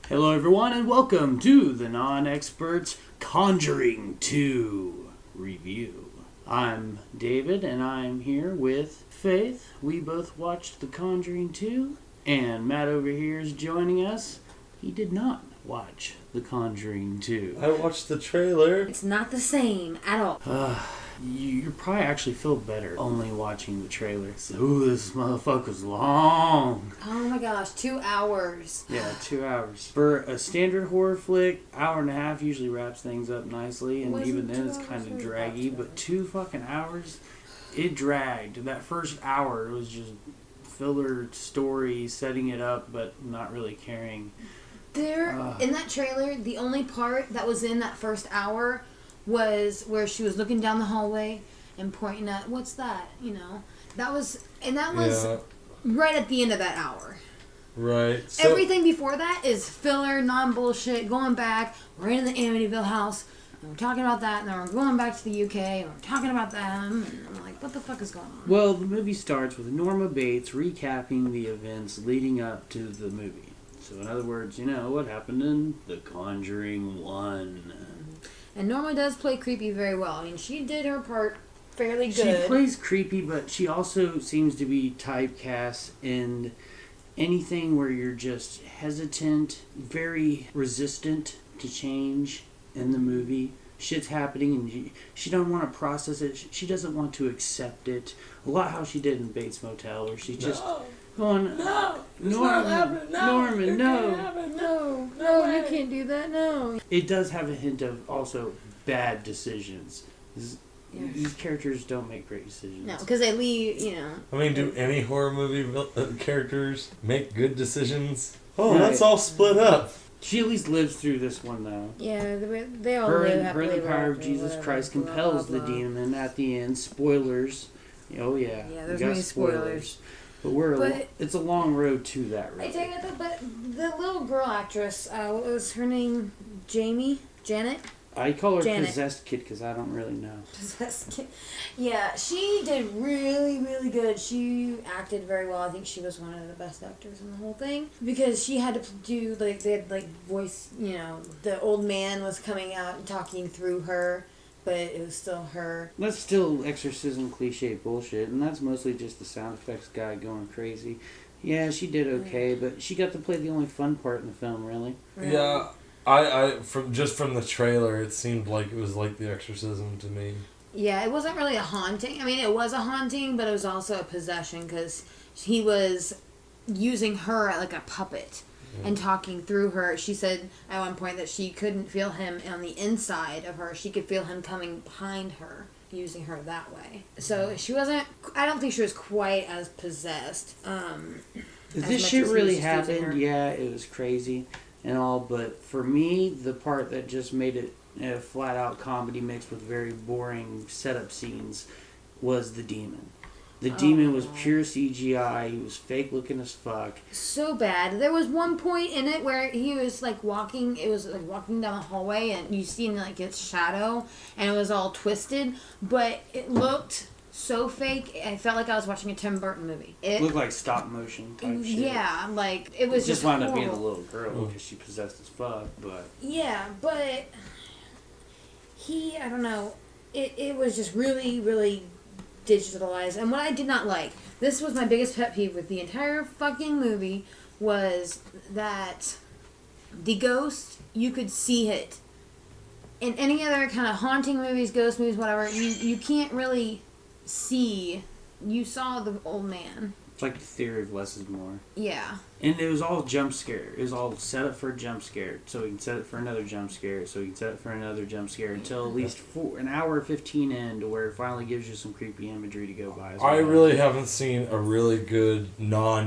Hello everyone and welcome to the Non-Experts Conjuring 2 review. I'm David and I'm here with Faith. We both watched The Conjuring 2 and Matt over here is joining us. He did not watch The Conjuring 2. I watched the trailer. It's not the same at all. You probably actually feel better only watching the trailer. Ooh, this motherfucker's long. Oh my gosh, 2 hours. Yeah, 2 hours. For a standard horror flick, hour and a half usually wraps things up nicely, and Wasn't even then 2 it's kind of hours draggy. about But 2 fucking hours, it dragged. That first hour was just filler story, setting it up, but not really caring. In that trailer, the only part that was in that first hour was where she was looking down the hallway and pointing at, what's that? You know, that was right at the end of that hour. Right. So, Everything before that is filler, non-bullshit, going back, we're in the Amityville house, and we're talking about that, and then we're going back to the UK, and we're talking about them, and I'm like, what the fuck is going on? Well, the movie starts with Norma Bates recapping the events leading up to the movie. So in other words, you know, what happened in The Conjuring 1. And Norma does play creepy very well. I mean, she did her part fairly good. She plays creepy, but she also seems to be typecast in anything where you're just hesitant, very resistant to change in the movie. Shit's happening and she doesn't want to process it. She doesn't want to accept it. A lot how she did in Bates Motel, where she's just going, Norman, No, you can't do that, no. It does have a hint of also bad decisions. These characters don't make great decisions. No, because they leave, you know. I mean, do any horror movie characters make good decisions? Oh, Right. let's all split up. She at least lives through this one, though. Yeah, they all Her live and happily the power of ever Jesus after, Christ blah, blah, compels blah, the blah. demon at the end. Spoilers. Oh, yeah. Yeah, We there's got many spoilers. But it's a long road to that, I really. take it that, but the little girl actress, what was her name? Janet? I call her Janet. Possessed Kid because I don't really know. Yeah, she did really, really good. She acted very well. I think she was one of the best actors in the whole thing. Because she had to do, they had, voice, you know, the old man was coming out and talking through her, but it was still her. That's still exorcism cliche bullshit, and that's mostly just the sound effects guy going crazy. Yeah, she did okay, but she got to play the only fun part in the film, really. Yeah, I from the trailer, it seemed like it was like The Exorcism to me. Yeah, it wasn't really a haunting. I mean, it was a haunting, but it was also a possession because he was using her like a puppet and talking through her. She said at one point that she couldn't feel him on the inside of her. She could feel him coming behind her, using her that way. So she wasn't, I don't think she was quite as possessed. If as this much shit as he really was just using her. happened, yeah, it was crazy and all, but for me, the part that just made it a flat-out comedy mixed with very boring setup scenes was the demon. The demon was pure CGI. He was fake-looking as fuck. So bad. There was one point in it where he was walking. It was walking down the hallway, and you see its shadow, and it was all twisted. But it looked so fake. I felt like I was watching a Tim Burton movie. It Looked like stop-motion type shit. Yeah, it was It just wound up being a horrible. little girl because she possessed as fuck. But Yeah, but I don't know. It was just really, really digitalized. And what I did not like, this was my biggest pet peeve with the entire fucking movie, was that the ghost, you could see it. In any other kind of haunting movies, ghost movies, whatever, you can't really see. You saw the old man. it's like the theory of less is more. Yeah. And it was all jump scare. It was all set up for a jump scare. So we can set it for another jump scare. So we can set it for another jump scare until at least an hour 15 in to where it finally gives you some creepy imagery to go by. I really haven't seen a really good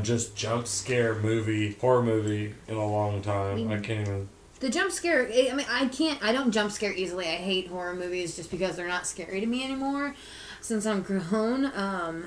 just jump scare horror movie in a long time. I can't even. The jump scare, I mean, I don't jump scare easily. I hate horror movies just because they're not scary to me anymore. since I'm grown.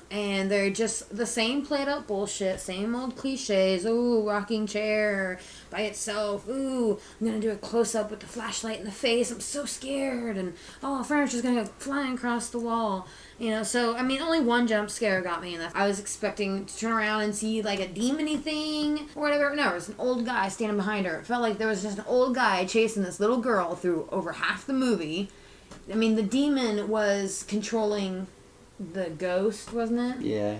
And they're just the same played out bullshit, same old cliches. Ooh, rocking chair by itself. Ooh, I'm gonna do a close up with the flashlight in the face. I'm so scared. And oh, furniture's gonna go flying across the wall. You know, so, I mean, only one jump scare got me, and I was expecting to turn around and see, like, a demon-y thing, or whatever. No, it was an old guy standing behind her. It felt like there was just an old guy chasing this little girl through over half the movie. I mean, the demon was controlling the ghost, wasn't it? Yeah.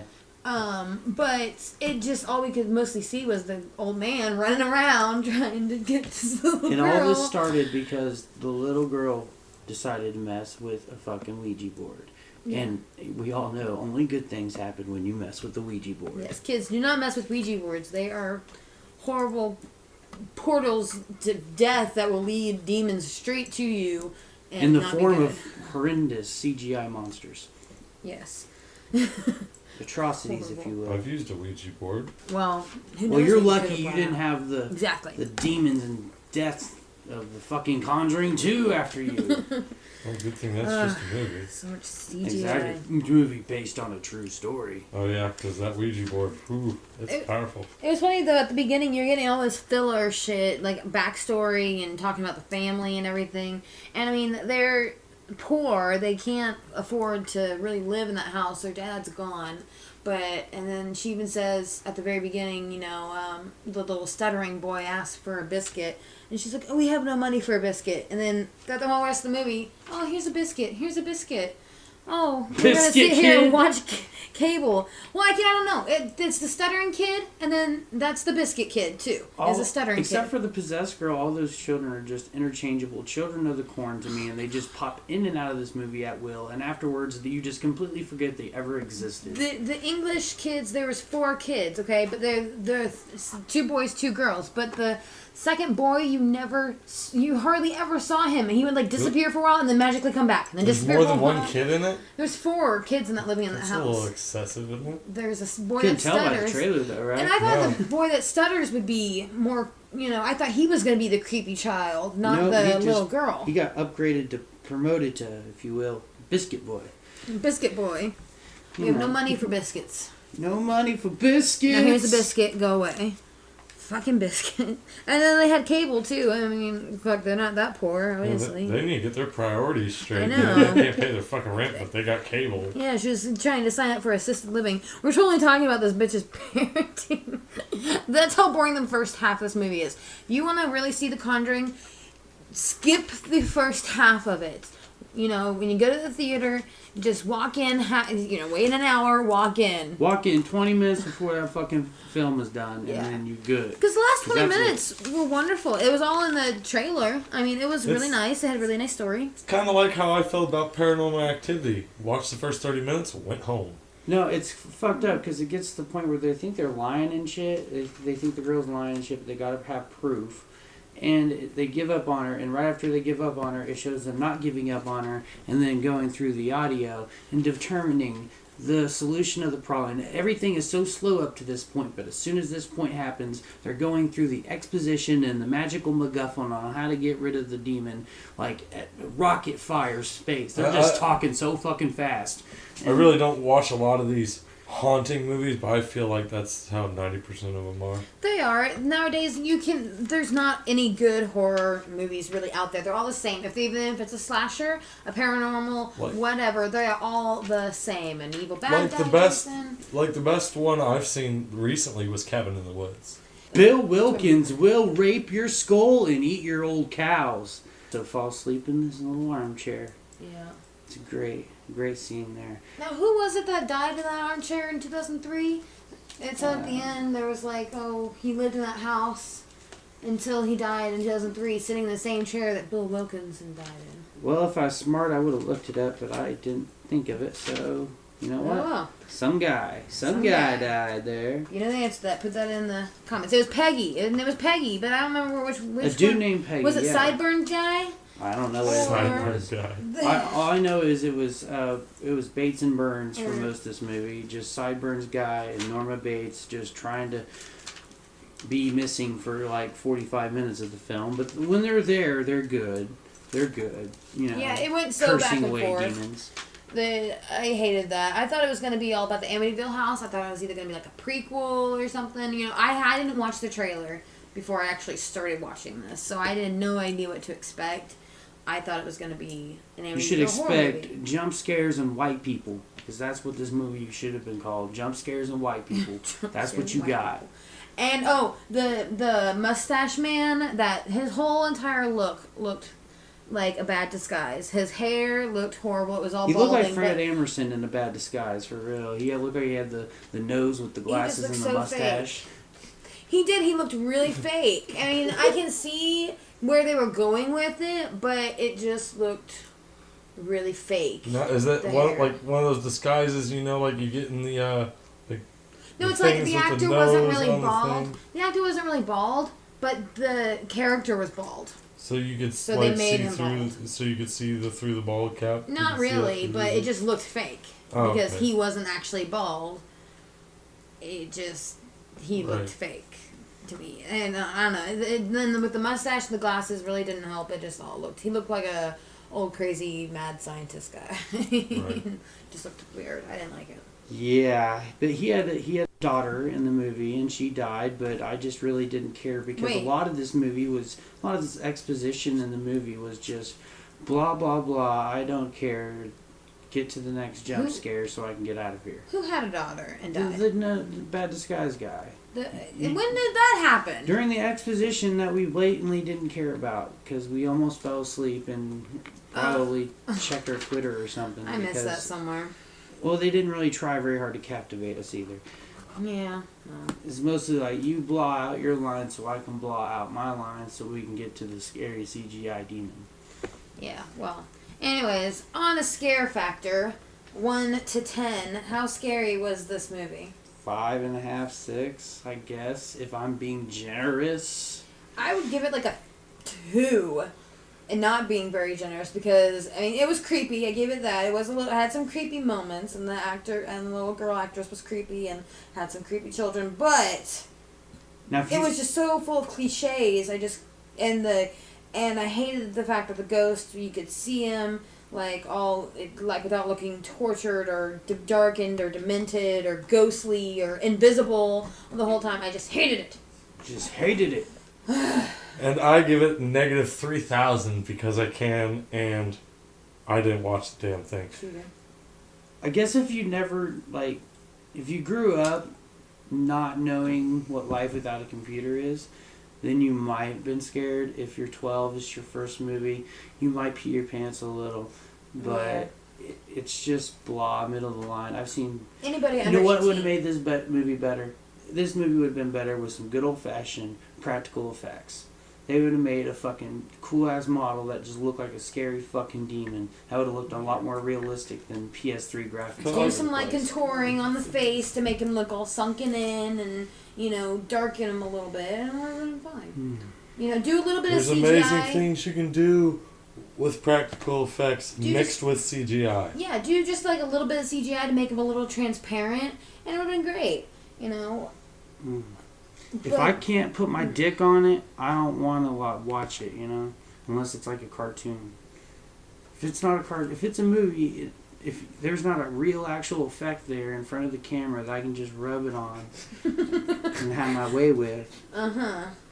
But it just, all we could mostly see was the old man running around trying to get this little girl. And all this started because the little girl decided to mess with a fucking Ouija board. Yeah. And we all know only good things happen when you mess with the Ouija board. Yes, kids, do not mess with Ouija boards. They are horrible portals to death that will lead demons straight to you. And in the not form be of horrendous CGI monsters. Yes. Atrocities, if you will. I've used a Ouija board. Well, who knows? Well, you're lucky you didn't have the exactly the demons and death of the fucking Conjuring 2 after you. Well, good thing that's just a movie. So much CGI. Exactly. Movie based on a true story. Oh yeah, because that Ouija board, it's powerful. It was funny though, at the beginning you're getting all this filler shit, like backstory and talking about the family and everything. And I mean, they're poor, they can't afford to really live in that house, their dad's gone. And then she even says at the very beginning, you know, the little stuttering boy asks for a biscuit. And she's like, oh, we have no money for a biscuit. And then got the whole rest of the movie, oh, here's a biscuit, here's a biscuit. Oh, we're going to sit here and watch cable. Well, I don't know. It's the stuttering kid, and then that's the biscuit kid, too. Is a stuttering kid. Except for the possessed girl, all those children are just interchangeable children of the corn to me, and they just pop in and out of this movie at will. And afterwards, you just completely forget they ever existed. The English kids, there was 4 kids, okay? But they're 2 boys, 2 girls. But the second boy, you hardly ever saw him, and he would like disappear for a while and then magically come back, and then disappear for a while. More than one kid in it? There's 4 kids in that living in the house. That's a little excessive, isn't it? There's a boy Couldn't that tell stutters. by the trailer though, right? And I thought the boy that stutters would be more, I thought he was going to be the creepy child, not the little girl. He got promoted to, if you will, Biscuit Boy. Biscuit boy. We have no money for biscuits. No money for biscuits. Now here's a biscuit, go away. Fucking biscuit. And then they had cable too. I mean, fuck, they're not that poor, obviously. They need to get their priorities straight. I know. They can't pay their fucking rent, but they got cable. Yeah, she was trying to sign up for assisted living. We're totally talking about this bitch's parenting. That's how boring the first half of this movie is. If you want to really see The Conjuring, skip the first half of it. When you go to the theater, just walk in, wait an hour, walk in. Walk in 20 minutes before that fucking film is done, and then you're good. Because the last 20 minutes were wonderful. It was all in the trailer. I mean, it was really nice. It had a really nice story. It's kind of like how I felt about Paranormal Activity. Watched the first 30 minutes, went home. No, it's fucked up because it gets to the point where they think they're lying and shit. They think the girl's lying and shit, but they gotta have proof. And they give up on her, and right after they give up on her, it shows them not giving up on her, and then going through the audio and determining the solution of the problem. And everything is so slow up to this point, but as soon as this point happens, they're going through the exposition and the magical MacGuffin on how to get rid of the demon, like at rocket fire space. They're just talking so fucking fast. I really don't watch a lot of these haunting movies, but I feel like that's how 90% of them are. They are. Nowadays, there's not any good horror movies really out there. They're all the same. Even if it's a slasher, a paranormal, whatever, they're all the same. An evil bad guy. The best one I've seen recently was Cabin in the Woods. Bill Wilkins will rape your skull and eat your old cows. So fall asleep in this little armchair. Yeah. It's a great scene there. Now, who was it that died in that armchair in 2003? It's at the end, there was he lived in that house until he died in 2003, sitting in the same chair that Bill Wilkinson died in. Well, if I was smart, I would have looked it up, but I didn't think of it, so you know what? Oh. Some guy died there. You know the answer to that. Put that in the comments. It was Peggy, and it was Peggy, but I don't remember which a dude named Peggy. Was it Sideburn guy? I don't know what his name was. All I know is it was Bates and Burns for most of this movie. Just Sideburns guy and Norma Bates just trying to be missing for like 45 minutes of the film. But when they're there, they're good. They're good. Yeah, it went so back and forth. Demons. I hated that. I thought it was going to be all about the Amityville house. I thought it was either going to be like a prequel or something. You know, I didn't watch the trailer before I actually started watching this, so I had no idea what to expect. I thought it was going to be an Amityville You should horror movie. expect jump scares and white people, because that's what this movie should have been called. Jump scares and white people. That's what you got. People. And the mustache man, that his whole entire look looked like a bad disguise. His hair looked horrible. It was all He balding. looked like Fred Emerson in a bad disguise, for real. He looked like he had the nose with the glasses and the so mustache. Fake. He did. He looked really fake. I mean, I can see where they were going with it, but it just looked really fake. No, is that one of those disguises, you know, like you get in the no, it's like the actor wasn't really bald. The actor wasn't really bald, but the character was bald. So you could they made see him through. bald. So you could see through the bald cap. Not really, but it just looked fake because he wasn't actually bald. It just he looked fake to me, and I don't know. Then with the mustache and the glasses, really didn't help. It just all looked. He looked like a old crazy mad scientist guy. Just looked weird. I didn't like it. Yeah, but he had a daughter in the movie, and she died. But I just really didn't care because a lot of this exposition in the movie was just blah blah blah. I don't care. Get to the next jump scare so I can get out of here. Who had a daughter and died? The bad disguise guy. When did that happen? During the exposition that we blatantly didn't care about because we almost fell asleep and probably checked our Twitter or something. I missed that somewhere. Well, they didn't really try very hard to captivate us either. Yeah. It's mostly like, you blah out your line so I can blah out my line so we can get to the scary CGI demon. Yeah, well. Anyways, on a scare factor, 1 to 10, how scary was this movie? 5.5, 6, I guess, if I'm being generous. I would give it like a 2. And not being very generous because I mean it was creepy. I gave it that. It was a little. I had some creepy moments, and the actor and the little girl actress was creepy and had some creepy children. But it was just so full of cliches. And I hated the fact that the ghost, you could see him like without looking tortured or darkened or demented or ghostly or invisible the whole time. I just hated it. Just hated it. And I give it -3,000 because I can, and I didn't watch the damn thing. I guess if you grew up not knowing what life without a computer is, then you might have been scared. If you're 12, it's your first movie, you might pee your pants a little. But it's just blah, middle of the line. I've seen... Anybody under You know what 18? would have made this movie better? This movie would have been better with some good old-fashioned practical effects. They would have made a fucking cool-ass model that just looked like a scary fucking demon. That would have looked a lot more realistic than PS3 graphics. Do some contouring on the face to make him look all sunken in and, darken him a little bit, and we're going to be fine. Do a little bit of CGI. There's amazing things you can do with practical effects mixed with CGI. Yeah, do just like a little bit of CGI to make him a little transparent, and it would have been great, If I can't put my dick on it, I don't want to watch it, unless it's like a cartoon. If it's not if it's a movie, if there's not a real actual effect there in front of the camera that I can just rub it on and have my way with,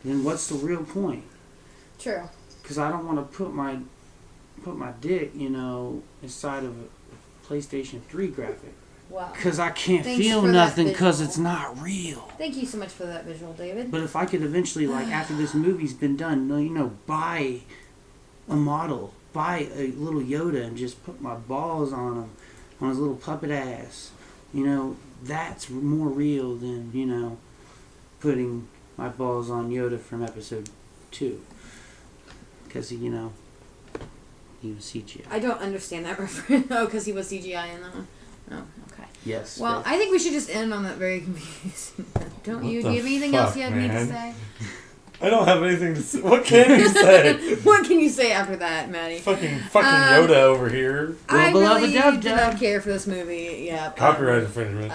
then what's the real point? True. Because I don't want to put my dick, inside of a PlayStation 3 graphic. Wow. Because I can't feel nothing because it's not real. Thank you so much for that visual, David. But if I could eventually, after this movie's been done, buy a model, buy a little Yoda and just put my balls on him, on his little puppet ass, that's more real than, putting my balls on Yoda from episode 2. Because, he was CGI. I don't understand that reference. Oh, because he was CGI in that one. Oh, okay. Yes. Well, I think we should just end on that very confusing. Don't you? Do you have anything else you need to say? I don't have anything to say. What can you say? What can you say after that, Maddie? Fucking Yoda over here. I really did not care for this movie. Yeah. Copyright infringement.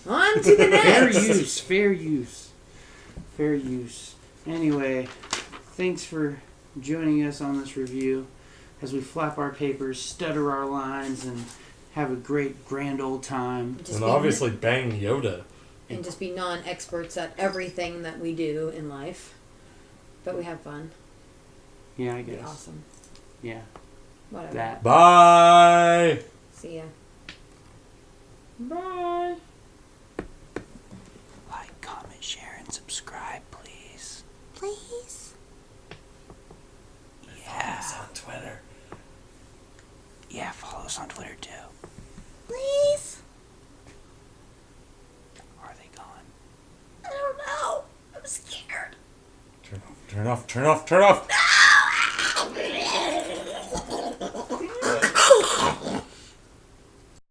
On to the next. Fair use. Anyway, thanks for joining us on this review. as we flap our papers, stutter our lines, and have a great grand old time. And obviously bang Yoda. And just be non-experts at everything that we do in life. But we have fun. Yeah, I It'd guess. be awesome. Yeah. Whatever. That. Bye! See ya. Bye. Like, comment, share, and subscribe, please. Please. Yeah. Follow us on Twitter. Yeah, follow us on Twitter too. Please. Are they gone? I don't know. I'm scared. Turn off, turn off, turn off, turn off!